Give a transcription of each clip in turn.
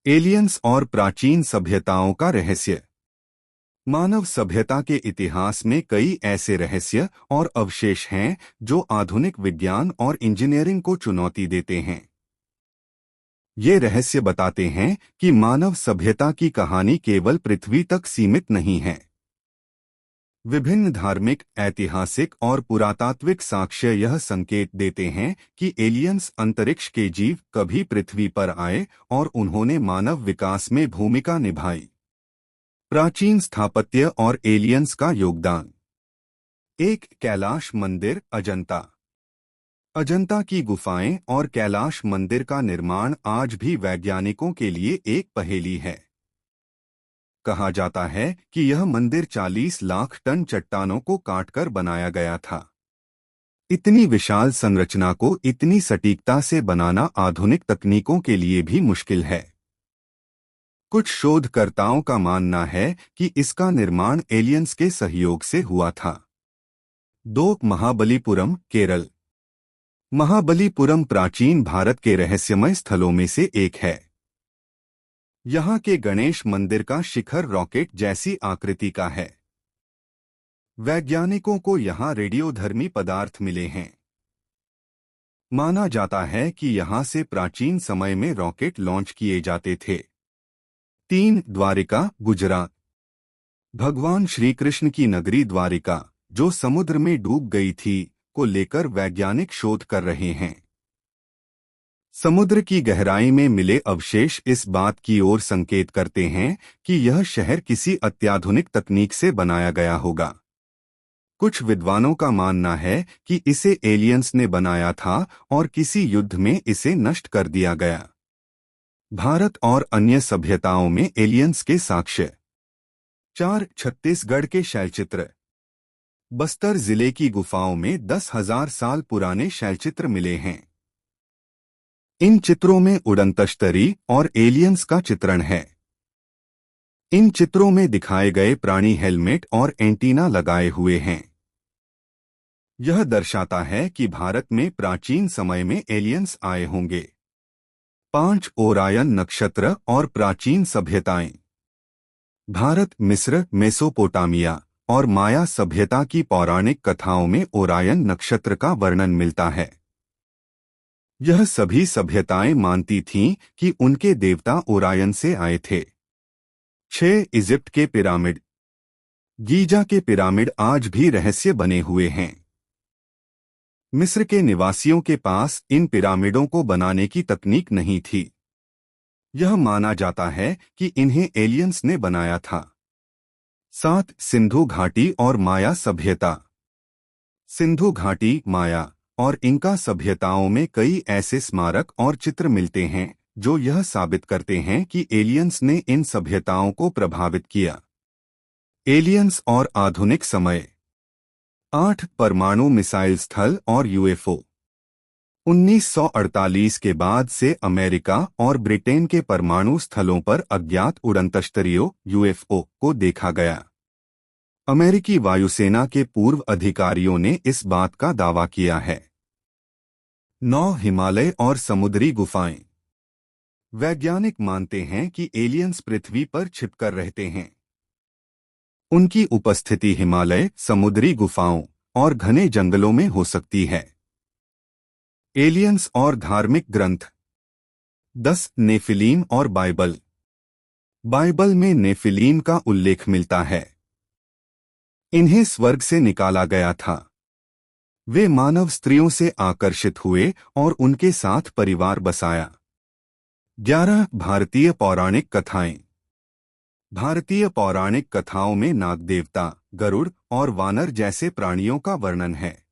Aliens और प्राचीन सभ्यताओं का रहस्य। मानव सभ्यता के इतिहास में कई ऐसे रहस्य और अवशेष हैं जो आधुनिक विज्ञान और इंजीनियरिंग को चुनौती देते हैं। ये रहस्य बताते हैं कि मानव सभ्यता की कहानी केवल पृथ्वी तक सीमित नहीं है। विभिन्न धार्मिक, ऐतिहासिक और पुरातात्विक साक्ष्य यह संकेत देते हैं कि एलियंस अंतरिक्ष के जीव कभी पृथ्वी पर आए और उन्होंने मानव विकास में भूमिका निभाई। प्राचीन स्थापत्य और एलियंस का योगदान। एक, कैलाश मंदिर, अजंता। अजंता की गुफाएं और कैलाश मंदिर का निर्माण आज भी वैज्ञानिकों के लिए एक पहेली है। कहा जाता है कि यह मंदिर 40 लाख टन चट्टानों को काटकर बनाया गया था। इतनी विशाल संरचना को इतनी सटीकता से बनाना आधुनिक तकनीकों के लिए भी मुश्किल है। कुछ शोधकर्ताओं का मानना है कि इसका निर्माण एलियंस के सहयोग से हुआ था। 2, महाबलीपुरम, केरल। महाबलीपुरम प्राचीन भारत के रहस्यमय स्थलों में से एक है। यहाँ के गणेश मंदिर का शिखर रॉकेट जैसी आकृति का है। वैज्ञानिकों को यहाँ रेडियोधर्मी पदार्थ मिले हैं। माना जाता है कि यहाँ से प्राचीन समय में रॉकेट लॉन्च किए जाते थे। 3, द्वारिका, गुजरात। भगवान श्री कृष्ण की नगरी द्वारिका, जो समुद्र में डूब गई थी, को लेकर वैज्ञानिक शोध कर रहे हैं। समुद्र की गहराई में मिले अवशेष इस बात की ओर संकेत करते हैं कि यह शहर किसी अत्याधुनिक तकनीक से बनाया गया होगा। कुछ विद्वानों का मानना है कि इसे एलियंस ने बनाया था और किसी युद्ध में इसे नष्ट कर दिया गया। भारत और अन्य सभ्यताओं में एलियंस के साक्ष्य। 4, छत्तीसगढ़ के शैलचित्र। बस्तर जिले की गुफाओं में 10,000 साल पुराने शैलचित्र मिले हैं। इन चित्रों में उड़नतश्तरी और एलियंस का चित्रण है। इन चित्रों में दिखाए गए प्राणी हेलमेट और एंटीना लगाए हुए हैं। यह दर्शाता है कि भारत में प्राचीन समय में एलियंस आए होंगे। 5, ओरायन नक्षत्र और प्राचीन सभ्यताएं। भारत, मिस्र, मेसोपोटामिया और माया सभ्यता की पौराणिक कथाओं में ओरायन नक्षत्र का वर्णन मिलता है। यह सभी सभ्यताएं मानती थीं कि उनके देवता ओरायन से आए थे। 6, इजिप्ट के पिरामिड। गीजा के पिरामिड आज भी रहस्य बने हुए हैं। मिस्र के निवासियों के पास इन पिरामिडों को बनाने की तकनीक नहीं थी। यह माना जाता है कि इन्हें एलियंस ने बनाया था। 7, सिंधु घाटी और माया सभ्यता। सिंधु घाटी, माया और इंका सभ्यताओं में कई ऐसे स्मारक और चित्र मिलते हैं जो यह साबित करते हैं कि एलियंस ने इन सभ्यताओं को प्रभावित किया। एलियंस और आधुनिक समय। 8, परमाणु मिसाइल स्थल और यूएफओ। 1948 के बाद से अमेरिका और ब्रिटेन के परमाणु स्थलों पर अज्ञात उड़नतश्तरियों यूएफओ को देखा गया। अमेरिकी वायुसेना के पूर्व अधिकारियों ने इस बात का दावा किया है। 9, हिमालय और समुद्री गुफाएं। वैज्ञानिक मानते हैं कि एलियंस पृथ्वी पर छिपकर रहते हैं। उनकी उपस्थिति हिमालय, समुद्री गुफाओं और घने जंगलों में हो सकती है। एलियंस और धार्मिक ग्रंथ। 10, नेफिलीम और बाइबल। बाइबल में नेफिलीम का उल्लेख मिलता है। इन्हें स्वर्ग से निकाला गया था। वे मानव स्त्रियों से आकर्षित हुए और उनके साथ परिवार बसाया। 11, भारतीय पौराणिक कथाएं। भारतीय पौराणिक कथाओं में नाग देवता, गरुड़ और वानर जैसे प्राणियों का वर्णन है।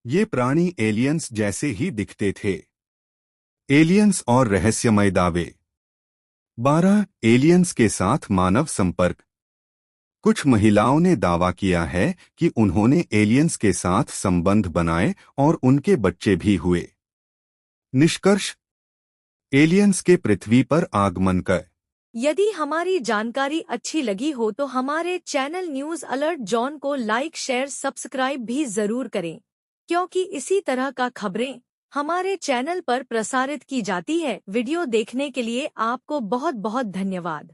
ये प्राणी एलियंस जैसे ही दिखते थे। एलियंस और रहस्यमय दावे। 12, एलियंस के साथ मानव संपर्क। कुछ महिलाओं ने दावा किया है कि उन्होंने एलियंस के साथ संबंध बनाए और उनके बच्चे भी हुए। निष्कर्ष, एलियंस के पृथ्वी पर आगमन का। यदि हमारी जानकारी अच्छी लगी हो तो हमारे चैनल न्यूज़ अलर्ट जॉन को लाइक, शेयर, सब्सक्राइब भी जरूर करें, क्योंकि इसी तरह का खबरें हमारे चैनल पर प्रसारित की जाती है। वीडियो देखने के लिए आपको बहुत बहुत धन्यवाद।